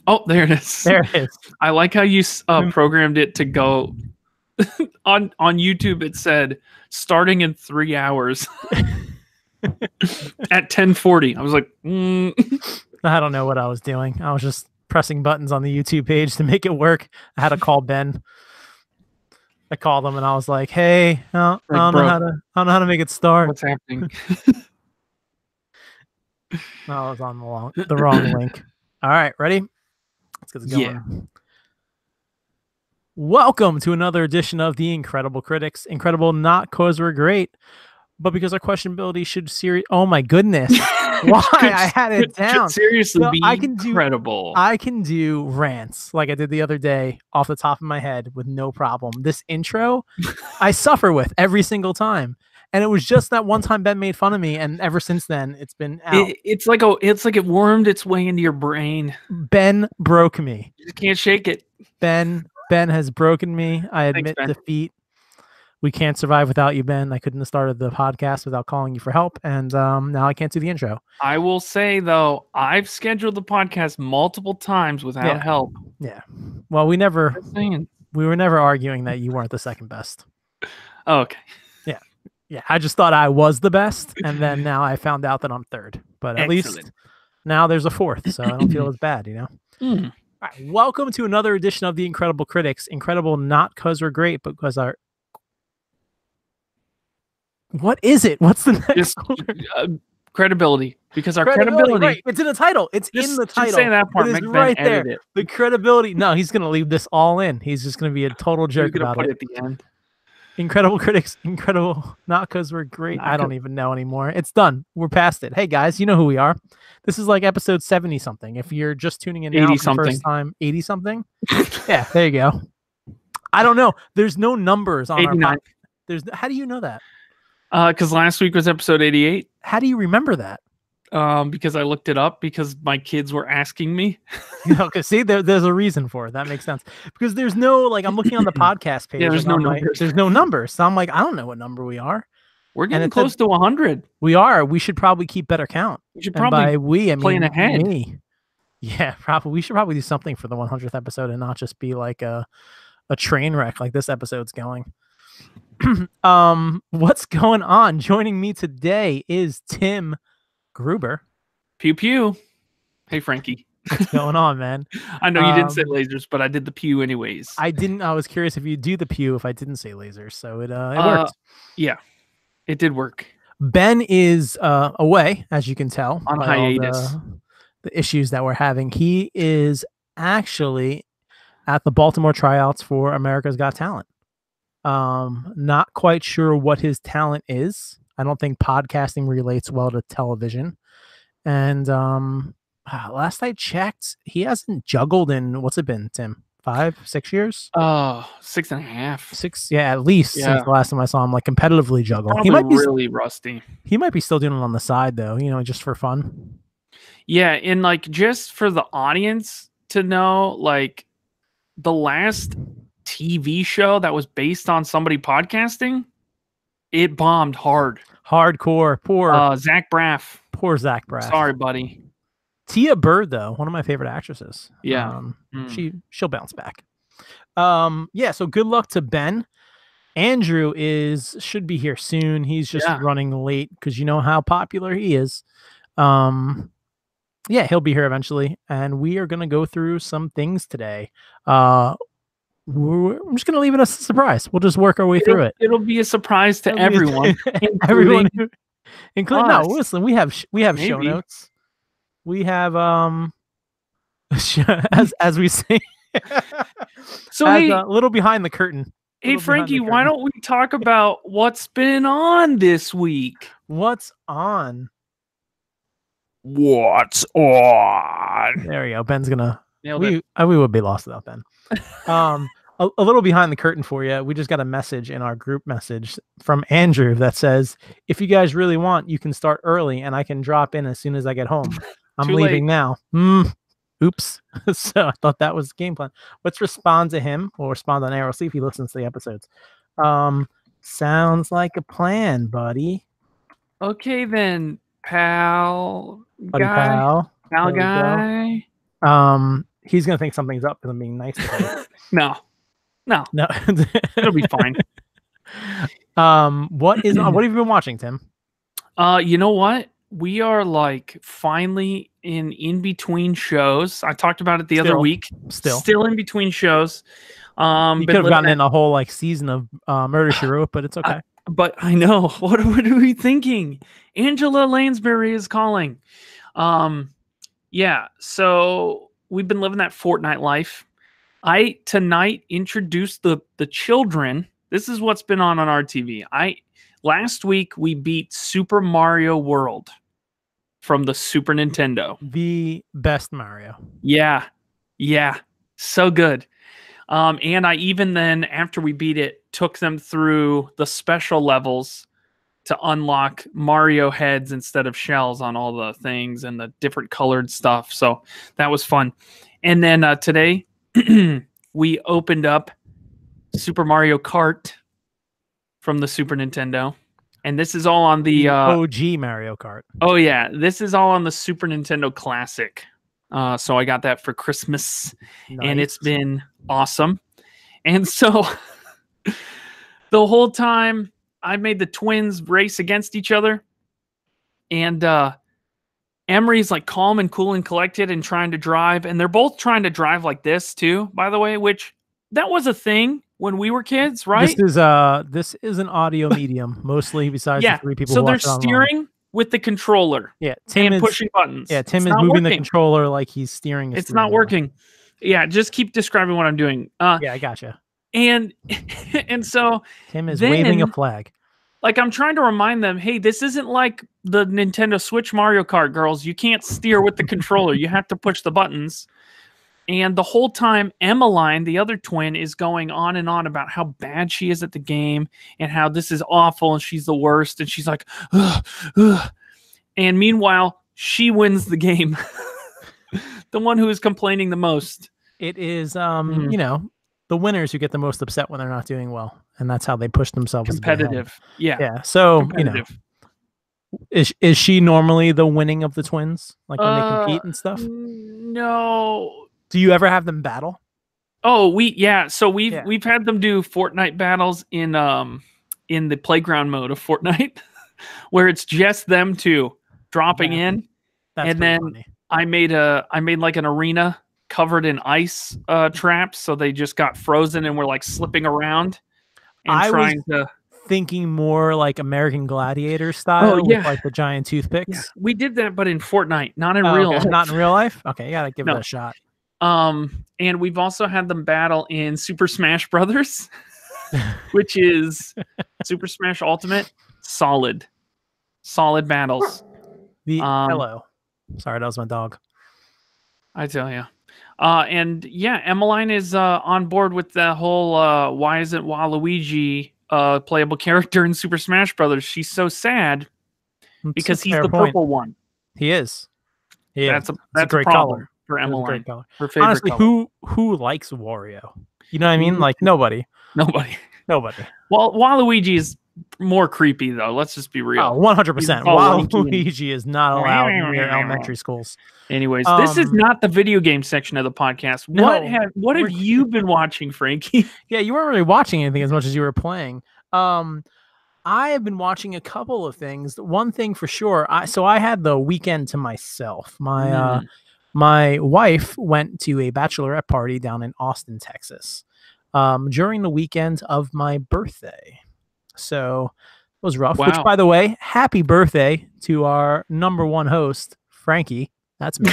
Oh, there it is. There it is. I like how you programmed it to go on YouTube. It said starting in 3 hours at 10:40. I was like, I don't know what I was doing. I was just pressing buttons on the YouTube page to make it work. I had to call Ben. I called him and I was like, "Hey, I don't know how to make it start. What's happening?" I was on the wrong link. All right, ready? Let's get this going. Yeah. Welcome to another edition of The Incredible Critics. Incredible not because we're great, but because our questionability should Oh my goodness. Why I had it down. Seriously, be incredible. I can do rants like I did the other day off the top of my head with no problem. This intro, I suffer with every single time. And it was just that one time Ben made fun of me, and ever since then, it's been out. It's like it wormed its way into your brain. Ben broke me. You just can't shake it. Ben has broken me. I admit defeat. We can't survive without you, Ben. I couldn't have started the podcast without calling you for help, and now I can't do the intro. I will say, though, I've scheduled the podcast multiple times without help. Yeah. Well, we were never arguing that you weren't the second best. Oh, okay. Yeah, I just thought I was the best, and then now I found out that I'm third. But at least now there's a fourth, so I don't feel as bad, you know? All right, welcome to another edition of The Incredible Critics. Incredible not because we're great, but because our... What is it? What's the next credibility. Because our credibility... Right. It's in the title. It's in the title. Just say that part. It is right there. The credibility. No, he's going to leave this all in. He's just going to be a total jerk about it. At the end. Incredible Critics, incredible, not because we're great. I don't even know anymore. It's done. We're past it. Hey guys, you know who we are. This is like episode 70 something. If you're just tuning in now for the first time, 80 something. Yeah, there you go. I don't know. There's no numbers on 89. our podcast. How do you know that? Because last week was episode 88. How do you remember that? Because I looked it up because my kids were asking me. Okay, see, there's a reason for it. That makes sense. Because there's no, like, I'm looking on the podcast page. Yeah, there's no numbers. There's no numbers. So I'm like, I don't know what number we are. We're getting close to 100. We are. We should probably keep better count. We should probably I mean plan ahead. Me. Yeah, probably. We should probably do something for the 100th episode and not just be like a train wreck like this episode's going. What's going on? Joining me today is Tim Gruber. Pew pew. Hey Frankie. What's going on, man? I know you didn't say lasers, but I did the pew anyways. I didn't. I was curious if you do the pew if I didn't say lasers, so it worked. Yeah, it did work. Ben is away, as you can tell, on hiatus. The issues that we're having. He is actually at the Baltimore tryouts for America's Got Talent. Not quite sure what his talent is. I don't think podcasting relates well to television. And last I checked, he hasn't juggled in, what's it been, Tim? 5, 6 years? 6.5. 6, yeah, at least since the last time I saw him like competitively juggle. He might be really rusty. He might be still doing it on the side though, you know, just for fun. Yeah, and like just for the audience to know, like the last TV show that was based on somebody podcasting, it bombed hard. Hardcore. Poor Zach Braff. Poor Zach Braff. Sorry, buddy. Tia Bird, though, one of my favorite actresses. Yeah. She'll bounce back. Yeah, so good luck to Ben. Andrew should be here soon. He's just running late because you know how popular he is. Yeah, he'll be here eventually. And we are going to go through some things today. I'm just going to leave it as a surprise. We'll just work our way through it. It'll be a surprise to everyone. Everyone, including no, listen, we have show notes. We have as we say. So hey, a little behind the curtain. Hey Frankie, why don't we talk about what's been on this week? What's on? What's on? There we go. Ben's gonna. We would be lost without Ben. A little behind the curtain for you. We just got a message in our group message from Andrew that says, if you guys really want, you can start early and I can drop in as soon as I get home. I'm leaving now. Oops. So I thought that was the game plan. Let's respond to him. We'll respond on air. We'll see if he listens to the episodes. Sounds like a plan, buddy. Okay then, pal. Buddy guy. Pal guy. He's gonna think something's up because I'm being nice to him. No. No. It'll be fine. What have you been watching, Tim? You know what? We are like finally in between shows. I talked about it the other week. Still in between shows. You could have gotten in a whole like season of Murder She Wrote, but it's okay. But I know. What are we thinking? Angela Lansbury is calling. Yeah. So we've been living that Fortnite life. I tonight introduced the children. This is what's been on our TV. Last week we beat Super Mario World from the Super Nintendo. The best Mario. Yeah. So good. And I even then, after we beat it, took them through the special levels to unlock Mario heads instead of shells on all the things and the different colored stuff. So that was fun. And then today we opened up Super Mario Kart from the Super Nintendo. And this is all on the OG Mario Kart. Oh, yeah. This is all on the Super Nintendo Classic. So I got that for Christmas. Nice. And it's been awesome. And so the whole time I made the twins race against each other. And Emery's like calm and cool and collected and trying to drive. And they're both trying to drive like this too, by the way, which that was a thing when we were kids, right? This is an audio medium, mostly besides the three people. So they're steering with the controller. Yeah, Tim is pushing buttons. Yeah, Tim is moving the controller like he's steering. It's not working. Yeah, just keep describing what I'm doing. Yeah, I gotcha. And so Tim is waving a flag. Like I'm trying to remind them, hey, this isn't like the Nintendo Switch Mario Kart, girls. You can't steer with the controller. You have to push the buttons. And the whole time, Emmeline, the other twin, is going on and on about how bad she is at the game and how this is awful and she's the worst. And she's like, ugh, ugh. And meanwhile, she wins the game. The one who is complaining the most. It is, you know, the winners who get the most upset when they're not doing well. And that's how they push themselves. Competitive. Yeah. So, you know, is she normally the winning of the twins? Like when they compete and stuff? No. Do you ever have them battle? Oh, so we've had them do Fortnite battles in the playground mode of Fortnite, where it's just them two dropping in. And then funny. I made like an arena covered in ice traps, so they just got frozen and were like slipping around and thinking more like American Gladiator style with like the giant toothpicks. Yeah. We did that, but in Fortnite, not in real life. Not in real life? Okay, you gotta give it a shot. And we've also had them battle in Super Smash Brothers, which is Super Smash Ultimate. Solid battles. Hello. Sorry, that was my dog. I tell you. And yeah, Emmeline is on board with the whole why isn't Waluigi playable character in Super Smash Brothers? She's so sad because he's the purple one. He is. That's a great problem color for Emmeline. Her favorite honestly color. Who likes Wario? You know what I mean? Like nobody. Nobody. Well, Waluigi is more creepy though. Let's just be real. 100%. Waluigi is not allowed near elementary schools. Anyways, this is not the video game section of the podcast. What have you been watching, Frankie? Yeah, you weren't really watching anything as much as you were playing. I have been watching a couple of things. One thing for sure, I had the weekend to myself. My wife went to a bachelorette party down in Austin, Texas, during the weekend of my birthday. So it was rough. Wow. Which, by the way, happy birthday to our number one host, Frankie. That's me.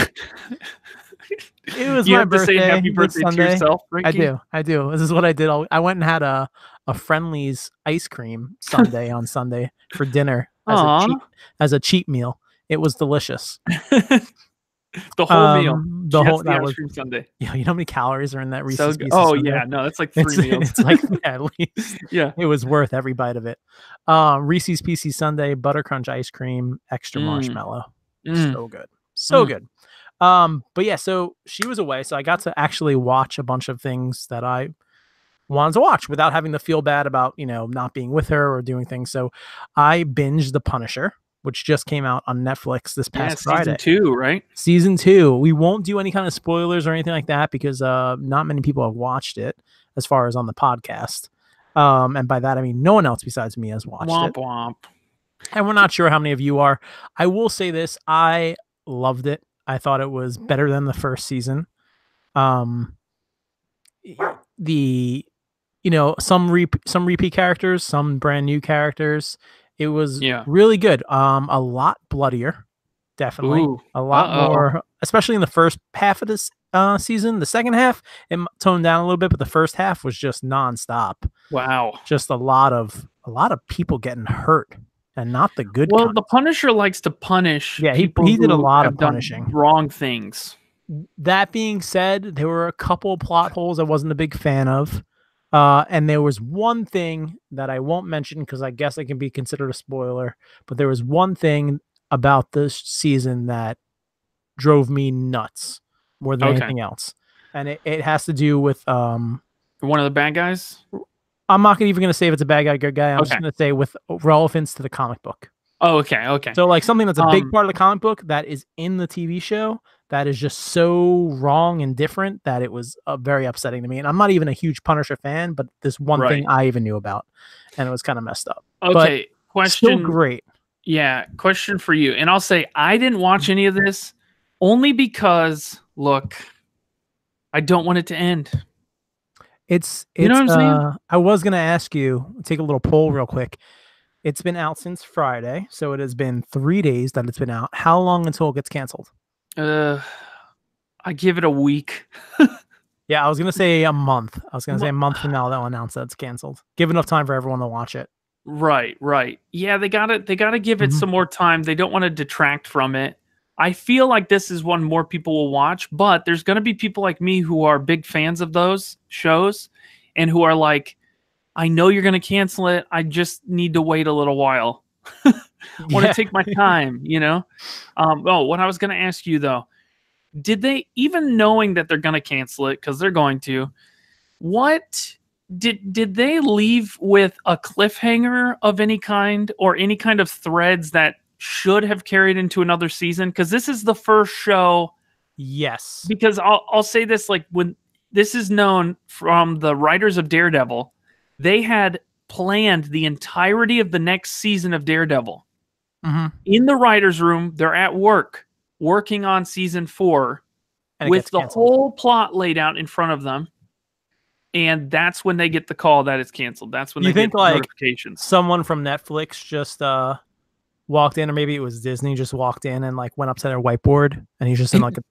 It was my birthday. Say happy birthday Sunday. To yourself, Frankie? I do. This is what I did. I went and had a Friendly's ice cream sundae on Sunday for dinner as a cheat meal. It was delicious. The whole meal. That ice cream sundae. Yeah, you know how many calories are in that Reese's Pieces sundae? Yeah, no, that's like 3 meals. It's like at least. Yeah, it was worth every bite of it. Reese's Pieces sundae, buttercrunch ice cream, extra marshmallow. So good, so good. But yeah, so she was away, so I got to actually watch a bunch of things that I wanted to watch without having to feel bad about not being with her or doing things. So I binged The Punisher. which just came out on Netflix this Yeah, past Friday. season 2, right? Season 2. We won't do any kind of spoilers or anything like that because not many people have watched it as far as on the podcast. And by that I mean no one else besides me has watched Womp it. womp. And we're not sure how many of you are. I will say this, I loved it. I thought it was better than the first season. The some repeat characters, some brand new characters. It was really good. A lot bloodier, definitely. Ooh. A lot more, especially in the first half of this season. The second half it toned down a little bit, but the first half was just nonstop. Wow. Just a lot of people getting hurt, and not the good. Well, the Punisher likes to punish. Yeah, he did a lot of punishing. Wrong things. That being said, there were a couple plot holes I wasn't a big fan of. And there was one thing that I won't mention because I guess it can be considered a spoiler, but there was one thing about this season that drove me nuts more than anything else. And it has to do with one of the bad guys. I'm not even going to say if it's a bad guy or good guy. I'm just going to say with relevance to the comic book. Oh, okay. So like something that's a big part of the comic book that is in the TV show that is just so wrong and different that it was very upsetting to me. And I'm not even a huge Punisher fan, but this one thing I even knew about, and it was kind of messed up. Okay, but question. Still great. Yeah, question for you. And I'll say I didn't watch any of this only because, look, I don't want it to end. It's you know what I'm saying? I was going to ask you, take a little poll real quick. It's been out since Friday, so it has been 3 days that it's been out. How long until it gets canceled? I give it a week. Yeah, I was gonna say a month. I was gonna say a month from now they'll announce that it's canceled. Give enough time for everyone to watch it. Right. Yeah, they gotta give it some more time. They don't want to detract from it. I feel like this is one more people will watch, but there's gonna be people like me who are big fans of those shows and who are like, I know you're gonna cancel it. I just need to wait a little while. I want to take my time, what I was going to ask you though, did they, even knowing that they're going to cancel it because they're going to, what did they leave with a cliffhanger of any kind or any kind of threads that should have carried into another season? Because this is the first show. Yes. Because I'll say this, like when this is known from the writers of Daredevil, they had planned the entirety of the next season of Daredevil. In the writer's room, they're at work, working on season 4 with the whole plot laid out in front of them. And that's when they get the call that it's canceled. That's when they get notifications. Someone from Netflix just walked in, or maybe it was Disney, just walked in and like went up to their whiteboard, and he's just in like a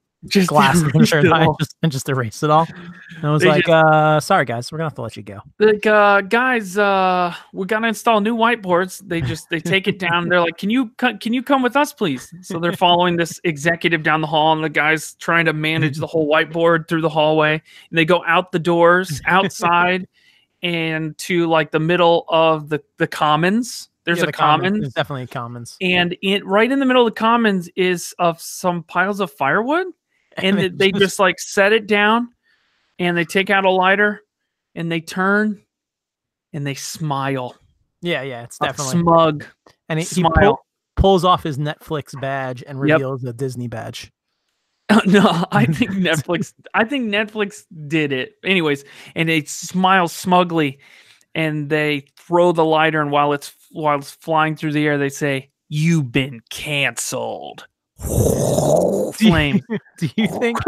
glass and just erased it all. And I was like, sorry guys, we're gonna have to let you go. Like, guys, we gotta install new whiteboards. They take it down. They're like, can you come with us, please? So they're following this executive down the hall, and the guy's trying to manage the whole whiteboard through the hallway. And they go out the doors, outside, and to like the middle of the commons. There's a commons. There's definitely a commons. And right in the middle of the commons is some piles of firewood. And they just like set it down, and they take out a lighter, and they turn, and they smile. Yeah, it's definitely smug. And he pulls off his Netflix badge and reveals a Disney badge. No, I think Netflix did it. Anyways, and they smile smugly, and they throw the lighter, and while it's flying through the air, they say, "You've been canceled." Flame. Do you think?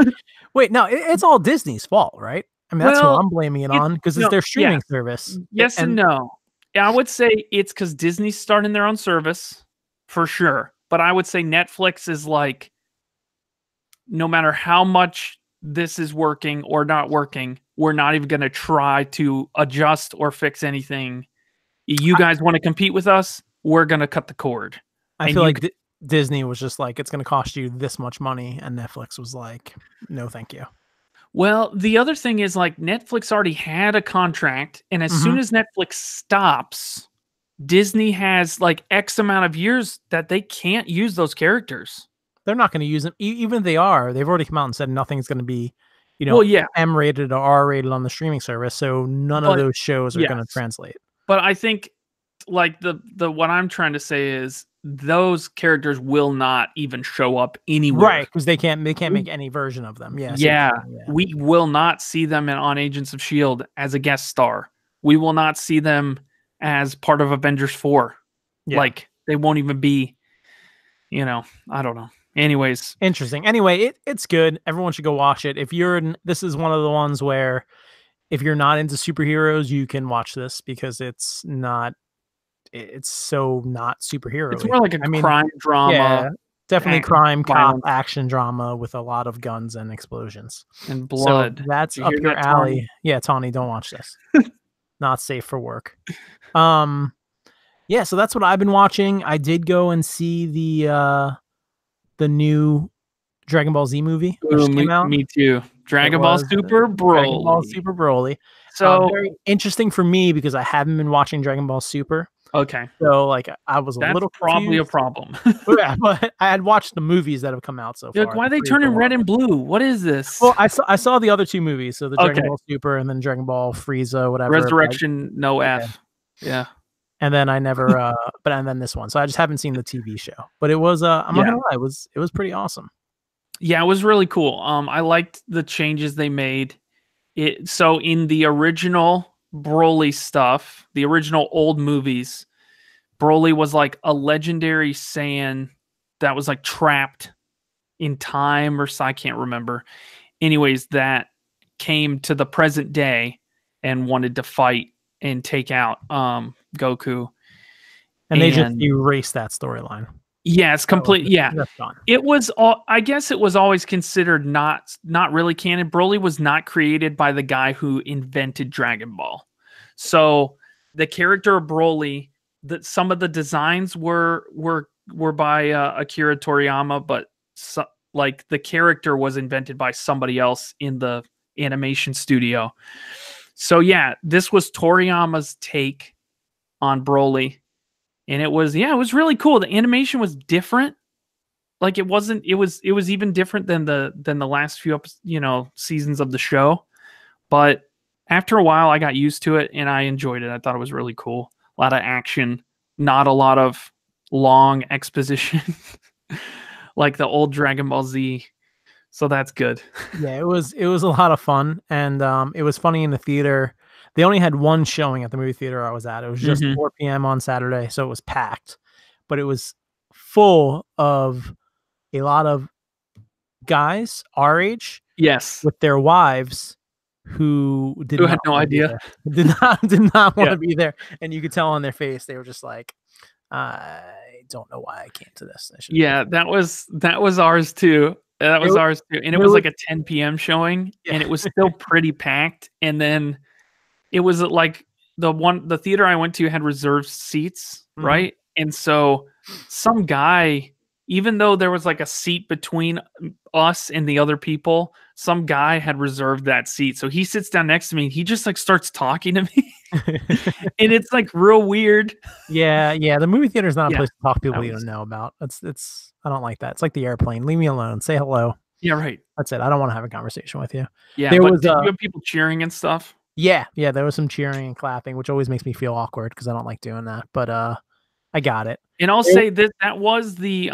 Wait, no, it's all Disney's fault, right? I mean, that's who I'm blaming it on because it's their streaming service. Yes and no. I would say it's because Disney's starting their own service for sure. But I would say Netflix is like, no matter how much this is working or not working, we're not even going to try to adjust or fix anything. You guys want to compete with us? We're going to cut the cord. I feel like Disney was just like, it's going to cost you this much money. And Netflix was like, no, thank you. Well, the other thing is like Netflix already had a contract. And as soon as Netflix stops, Disney has like X amount of years that they can't use those characters. They're not going to use them. Even if they are, they've already come out and said nothing's going to be, M-rated or R-rated on the streaming service. So none of those shows are going to translate. But I think like the what I'm trying to say is those characters will not even show up anywhere. Right, because they can't make any version of them. Yeah. Yeah, we will not see them on Agents of S.H.I.E.L.D. as a guest star. We will not see them as part of Avengers 4. Yeah. Like, they won't even be, I don't know. Anyways. Interesting. Anyway, it's good. Everyone should go watch it. This is one of the ones where if you're not into superheroes, you can watch this because it's so not superhero. It's more like a crime drama. Yeah, definitely crime, cop, action drama with a lot of guns and explosions. And blood. So that's up your alley. Tawny? Yeah, Tawny, don't watch this. Not safe for work. Yeah, so that's what I've been watching. I did go and see the new Dragon Ball Z movie, which came out. Me too. Dragon Ball Super Broly. So very interesting for me because I haven't been watching Dragon Ball Super. Okay. So like I was That's a little probably confused. a problem. Yeah, but I had watched the movies that have come out so far. Like, why are they turning red and blue? What is this? Well, I saw the other two movies, so the Dragon Ball Super and then Dragon Ball Frieza, whatever. Resurrection, no F. Yeah. And then I never and then this one. So I just haven't seen the TV show. But it was I'm not gonna lie, it was pretty awesome. Yeah, it was really cool. I liked the changes they made. So in the original Broly stuff, the original old movies, Broly was like a legendary Saiyan that was like trapped in time or so, I can't remember. Anyways, that came to the present day and wanted to fight and take out Goku. And they just erased that storyline. Yeah, it's complete. Yeah, it was. I guess it was always considered not really canon. Broly was not created by the guy who invented Dragon Ball. So the character of Broly, that some of the designs were by Akira Toriyama, but like the character was invented by somebody else in the animation studio. So yeah, this was Toriyama's take on Broly. And it was really cool. The animation was different. Like it was even different than the last few seasons of the show. But after a while I got used to it and I enjoyed it. I thought it was really cool. A lot of action, not a lot of long exposition like the old Dragon Ball Z. So that's good. Yeah, it was a lot of fun and it was funny in the theater. They only had one showing at the movie theater I was at. It was just 4 p.m. on Saturday, so it was packed. But it was full of a lot of guys our age, yes, with their wives who had no idea, did not want to be there, and you could tell on their face they were just like, I don't know why I came to this. Yeah, that was ours too. That was ours too, and it was like a 10 p.m. showing, and it was still pretty packed, and then. It was like the theater I went to had reserved seats, right? And so some guy, even though there was like a seat between us and the other people, some guy had reserved that seat. So he sits down next to me and he just like starts talking to me. And it's like real weird. Yeah. The movie theater is not a place to talk to people you don't know about. It's I don't like that. It's like the airplane. Leave me alone. Say hello. Yeah, right. That's it. I don't want to have a conversation with you. Yeah, did you have people cheering and stuff? Yeah, there was some cheering and clapping, which always makes me feel awkward because I don't like doing that. But I got it. And I'll say that was the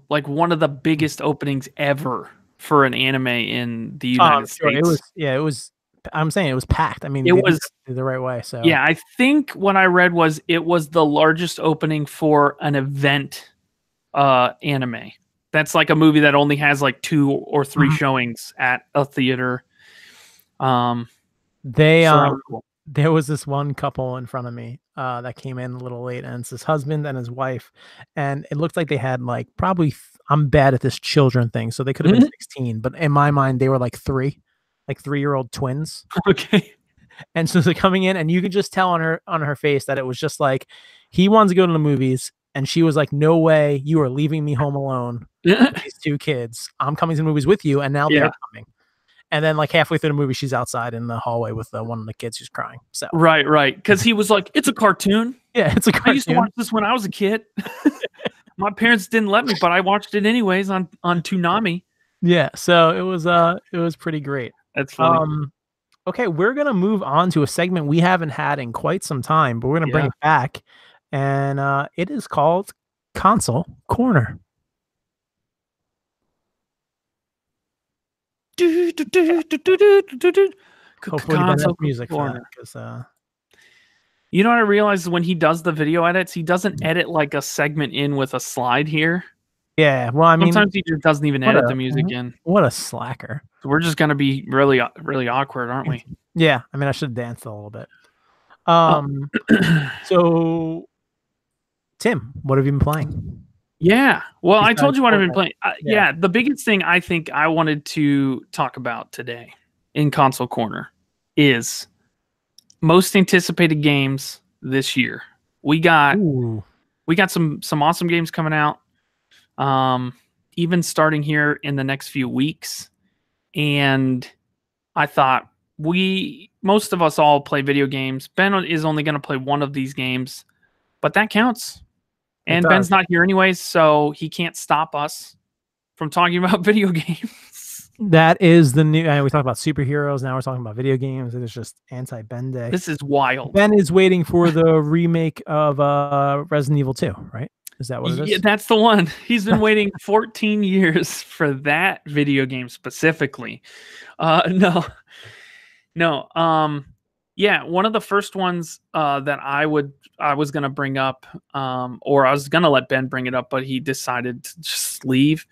like one of the biggest openings ever for an anime in the United States. It was. I'm saying it was packed. I mean, it was the right way. So yeah, I think what I read was it was the largest opening for an event anime. That's like a movie that only has like 2 or 3 showings at a theater. There was this one couple in front of me that came in a little late, and it's his husband and his wife, and it looked like they had like probably I'm bad at this children thing, so they could have been 16, but in my mind they were like 3-year-old twins. Okay. And so they're coming in, and you could just tell on her face that it was just like he wanted to go to the movies, and she was like, "No way, you are leaving me home alone with these 2 kids. I'm coming to the movies with you," and now they're coming. And then, like halfway through the movie, she's outside in the hallway with one of the kids who's crying. So right, because he was like, "It's a cartoon." Yeah, it's a cartoon. I used to watch this when I was a kid. My parents didn't let me, but I watched it anyways on Toonami. Yeah, so it was pretty great. That's funny. Okay, we're gonna move on to a segment we haven't had in quite some time, but we're gonna bring it back, and it is called Console Corner. Hopefully, Ben has music for that, because you know what I realized when he does the video edits, he doesn't edit like a segment in with a slide here. yeah. Well, I mean, Sometimes he just doesn't even edit the music in. What a slacker! So we're just gonna be really, really awkward, aren't we? Yeah. I mean, I should have danced a little bit. So, Tim, what have you been playing? Yeah. Well, I told you what I've been playing. Yeah. The biggest thing I think I wanted to talk about today in Console Corner is most anticipated games this year. We got some awesome games coming out. Even starting here in the next few weeks. And I thought most of us all play video games. Ben is only going to play one of these games, but that counts. And Ben's not here anyways, so he can't stop us from talking about video games. That is the new. We talked about superheroes. Now we're talking about video games. It is just anti-Ben Day. This is wild. Ben is waiting for the remake of Resident Evil 2, right? Is that what it is? Yeah, that's the one. He's been waiting 14 years for that video game specifically. No. Yeah, one of the first ones that I was gonna bring up, or I was gonna let Ben bring it up, but he decided to just leave.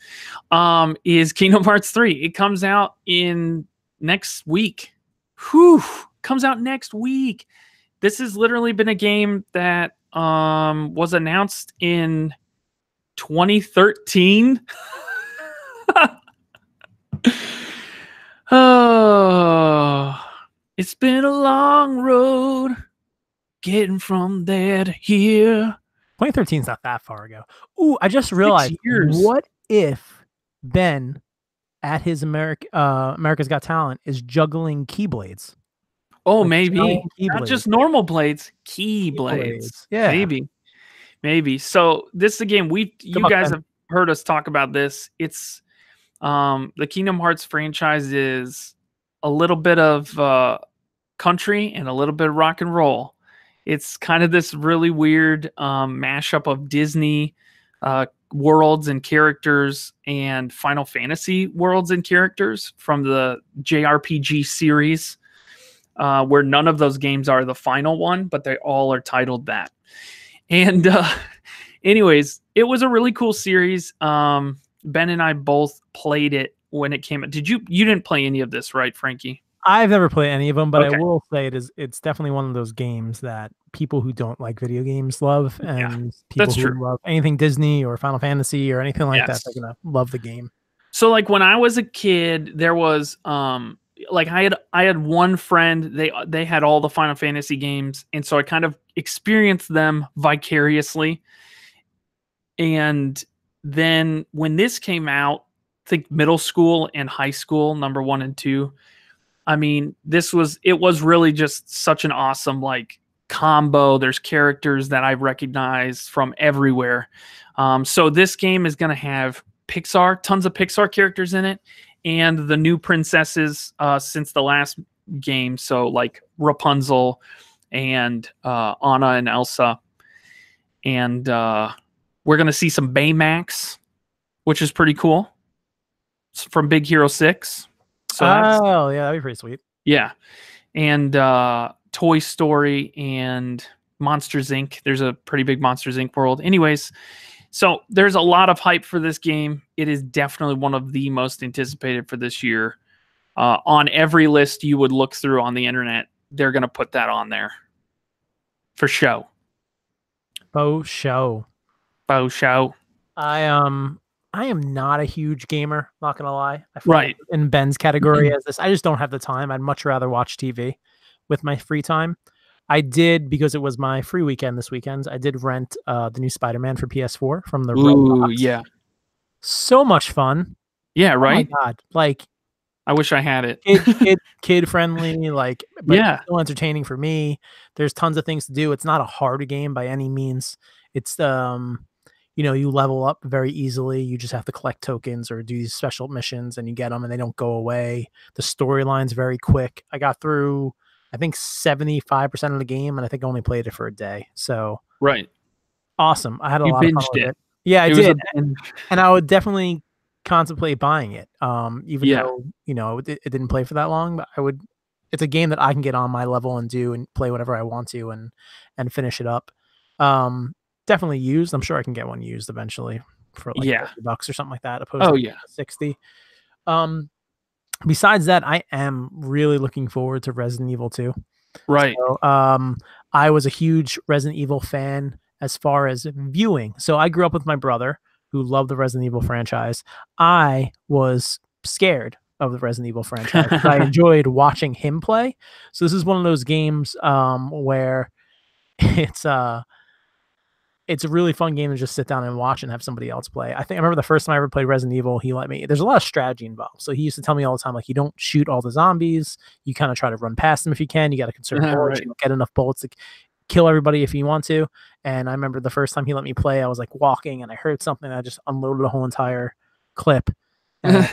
Is Kingdom Hearts 3. It comes out in next week. Comes out next week. This has literally been a game that was announced in 2013. Oh. It's been a long road getting from there to here. 2013 is not that far ago. Ooh, I just realized, what if Ben at his America's Got Talent is juggling keyblades? Oh, like maybe. Not just normal blades, keyblades. Yeah. Maybe. So this is a game you guys have heard us talk about this. It's the Kingdom Hearts franchise is a little bit of country and a little bit of rock and roll. It's kind of this really weird mashup of Disney worlds and characters and Final Fantasy worlds and characters from the JRPG series, where none of those games are the final one, but they all are titled that. And anyways, it was a really cool series. Ben and I both played it when it came out. You didn't play any of this, right, Frankie? I've never played any of them, but I will say it's definitely one of those games that people who don't like video games love, and people who love anything Disney or Final Fantasy or anything like that, they're gonna love the game. So like when I was a kid, there was like I had one friend, they had all the Final Fantasy games, and so I kind of experienced them vicariously. And then when this came out, I think middle school and high school, number 1 and 2. I mean, it was really just such an awesome like combo. There's characters that I recognize from everywhere. So this game is going to have tons of Pixar characters in it, and the new princesses since the last game. So like Rapunzel and Anna and Elsa. And we're going to see some Baymax, which is pretty cool. It's from Big Hero 6. So yeah, that'd be pretty sweet. Yeah. And Toy Story and Monsters Inc. There's a pretty big Monsters Inc. world. Anyways, so there's a lot of hype for this game. It is definitely one of the most anticipated for this year. On every list you would look through on the internet, they're going to put that on there. For show. Faux show. I am not a huge gamer, not gonna lie. I feel like in Ben's category as this. I just don't have the time. I'd much rather watch TV with my free time. I did, because it was my free weekend this weekend, I did rent the new Spider-Man for PS4 from the Redbox. Yeah. So much fun. Yeah, right? Oh my God. Like, I wish I had it. Kid friendly, like, but still entertaining for me. There's tons of things to do. It's not a hard game by any means. It's you level up very easily. You just have to collect tokens or do these special missions, and you get them and they don't go away. The storyline's very quick. I got through, I think, 75% of the game, and I think I only played it for a day. So right. Awesome. I had a lot of fun with it. Yeah, I It was a did, binge. and I would definitely contemplate buying it. Even Yeah. though it didn't play for that long, but I would. It's a game that I can get on my level and do and play whatever I want to and finish it up. Um, Definitely used. I'm sure I can get one used eventually for like Yeah. $50 or something like that, opposed Oh to yeah. 60. Um, Besides that, I am really looking forward to Resident Evil 2. Right. So, I was a huge Resident Evil fan as far as viewing. So I grew up with my brother who loved the Resident Evil franchise. I was scared of the Resident Evil franchise. I enjoyed watching him play. So this is one of those games where it's it's a really fun game to just sit down and watch and have somebody else play. I remember the first time I ever played Resident Evil, he let me. There's a lot of strategy involved. So he used to tell me all the time, like, you don't shoot all the zombies. You kind of try to run past them if you can. You got to conserve bullets. Right. You don't get enough bullets to kill everybody if you want to. And I remember the first time he let me play, I was like walking and I heard something. I just unloaded a whole entire clip. And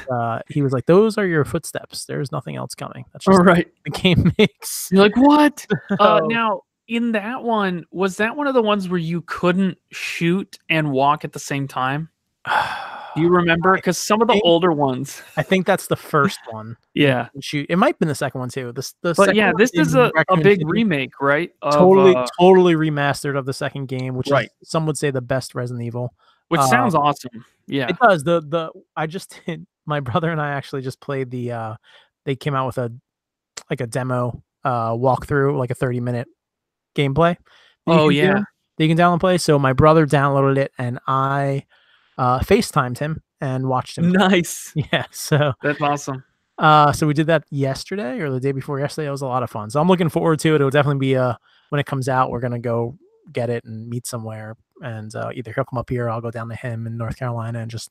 he was like, "Those are your footsteps. There's nothing else coming. That's just All right. the game makes." You're like, what? Oh. Now, in that one, was that one of the ones where you couldn't shoot and walk at the same time? Do you remember? Because some of the older ones. I think that's the first one. Yeah. Shoot, it might have been the second one too. The But second yeah, one this is a Raccoon big City, remake, right? Of, totally remastered of the second game, which Right. is, some would say, the best Resident Evil. which sounds awesome. Yeah. It does. I just did, my brother and I actually just played they came out with a demo walkthrough, like a 30-minute gameplay. Oh yeah. That you can download and play. So my brother downloaded it and I FaceTimed him and watched him. Nice. Yeah, so That's awesome. so we did that yesterday or the day before yesterday. It was a lot of fun. So I'm looking forward to it. It'll definitely be when it comes out, we're gonna go get it and meet somewhere, and either he'll come up here or I'll go down to him in North Carolina and just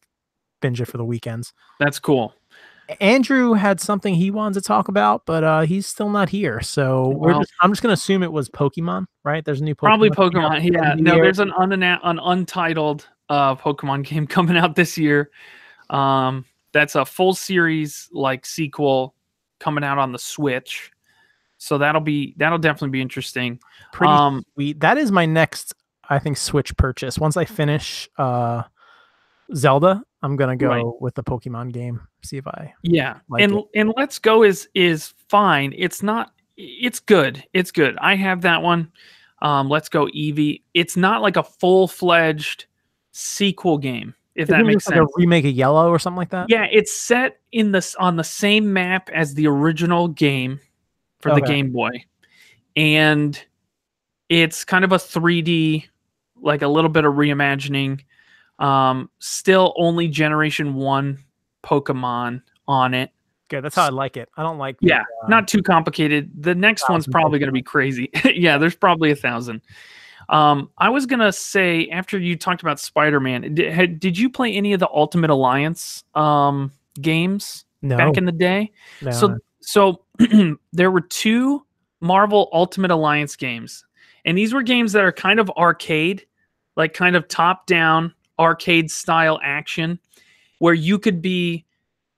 binge it for the weekends. That's cool. Andrew had something he wanted to talk about, but he's still not here. So I'm just gonna assume it was Pokemon, right? There's a new Pokemon. Probably Pokemon. Yeah. No, there's an untitled Pokemon game coming out this year. That's a full series like sequel coming out on the Switch. So that'll definitely be interesting. Pretty sweet. That is my next, I think, Switch purchase. Once I finish Zelda, I'm gonna go with the Pokemon game. See if I like it. And Let's Go is fine. It's good. It's good. I have that one. Let's Go Eevee. It's not like a full-fledged sequel game, if that makes sense. Like a remake of Yellow or something like that. Yeah, it's set on the same map as the original game for the Game Boy, and it's kind of a 3D, like a little bit of reimagining. Still only Generation 1 Pokemon on it. Good, that's how I like it. I don't like not too complicated. The next one's probably going to be crazy. Yeah, there's probably 1,000. I was going to say, after you talked about Spider-Man, did you play any of the Ultimate Alliance games back in the day? No. So there were 2 Marvel Ultimate Alliance games, and these were games that are kind of arcade, like kind of top-down arcade style action, where you could be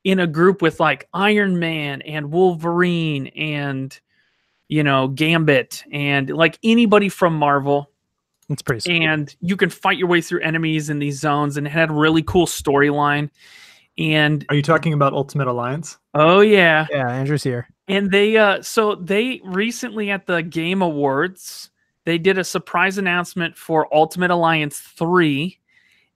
in a group with like Iron Man and Wolverine and Gambit and like anybody from Marvel. It's pretty sweet. And you can fight your way through enemies in these zones, and it had a really cool storyline. And are you talking about Ultimate Alliance? Oh yeah. Yeah, Andrew's here. And they recently at the Game Awards, they did a surprise announcement for Ultimate Alliance 3.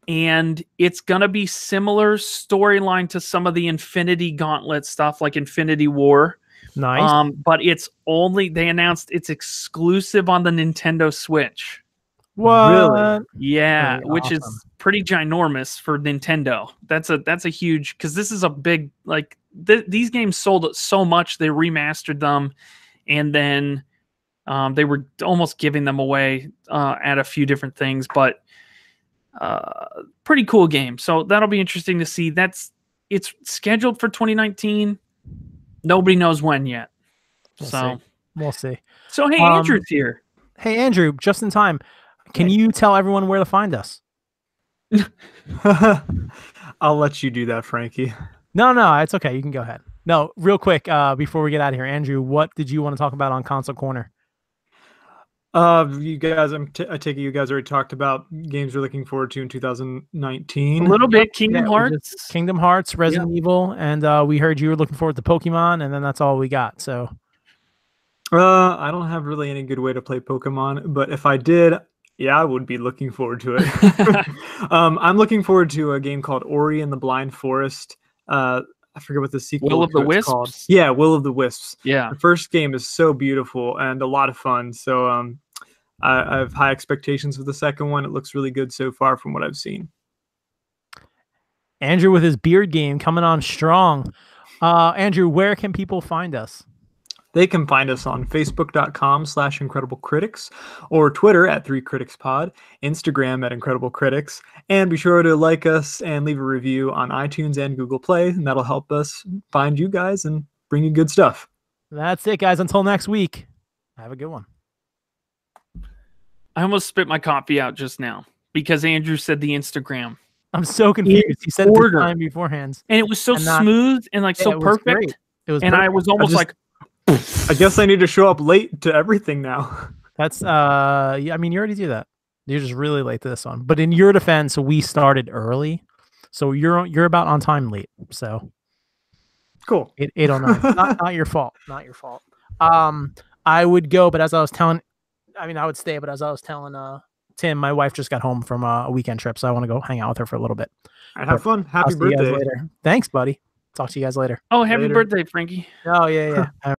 And it's going to be similar storyline to some of the Infinity Gauntlet stuff, like Infinity War. Nice. But they announced it's exclusive on the Nintendo Switch. What? Really? Yeah, Very which awesome. is pretty ginormous for Nintendo. That's a huge, because this is a big, like, these games sold so much, they remastered them, and then they were almost giving them away at a few different things, but pretty cool game. So that'll be interesting to see. It's scheduled for 2019. Nobody knows when yet. We'll see. So hey, Andrew's here. Hey Andrew, just in time. Can you tell everyone where to find us? I'll let you do that, Frankie. No, it's okay. You can go ahead. No, real quick, before we get out of here, Andrew, what did you want to talk about on Console Corner? You guys, I take it you guys already talked about games you're looking forward to in A 2019. little bit Yeah, Kingdom we just- Hearts. Kingdom Hearts, Resident Evil, and we heard you were looking forward to Pokemon, and then that's all we got. So I don't have really any good way to play Pokemon, but if I did, yeah, I would be looking forward to it. I'm looking forward to a game called Ori and the Blind Forest. I forget what the sequel Will of the to it's called. Wisps? Yeah, Will of the Wisps. Yeah. The first game is so beautiful and a lot of fun. So I have high expectations for the second one. It looks really good so far from what I've seen. Andrew with his beard game coming on strong. Andrew, where can people find us? They can find us on facebook.com/incrediblecritics or Twitter at 3criticspod, Instagram at incrediblecritics, and be sure to like us and leave a review on iTunes and Google Play, and that'll help us find you guys and bring you good stuff. That's it, guys. Until next week, have a good one. I almost spit my coffee out just now because Andrew said the Instagram. I'm so confused. He said it order. the time beforehand. And it was so And not- smooth and like Yeah, so it was perfect. great. It was And I perfect. was almost just- like, I guess I need to show up late to everything now. That's yeah, I mean, you already do that. You're just really late to this one. But in your defense, we started early, so you're about on time late. So Cool. 8:09. Not your fault. Not your fault. I would go, but as I was telling, I mean, I would stay, but as I was telling Tim, my wife just got home from a weekend trip, so I want to go hang out with her for a little bit. All right, have fun. I'll Happy see you guys birthday. later. Thanks, buddy. Talk to you guys later. oh, happy Later. birthday, Frankie. Oh yeah, yeah.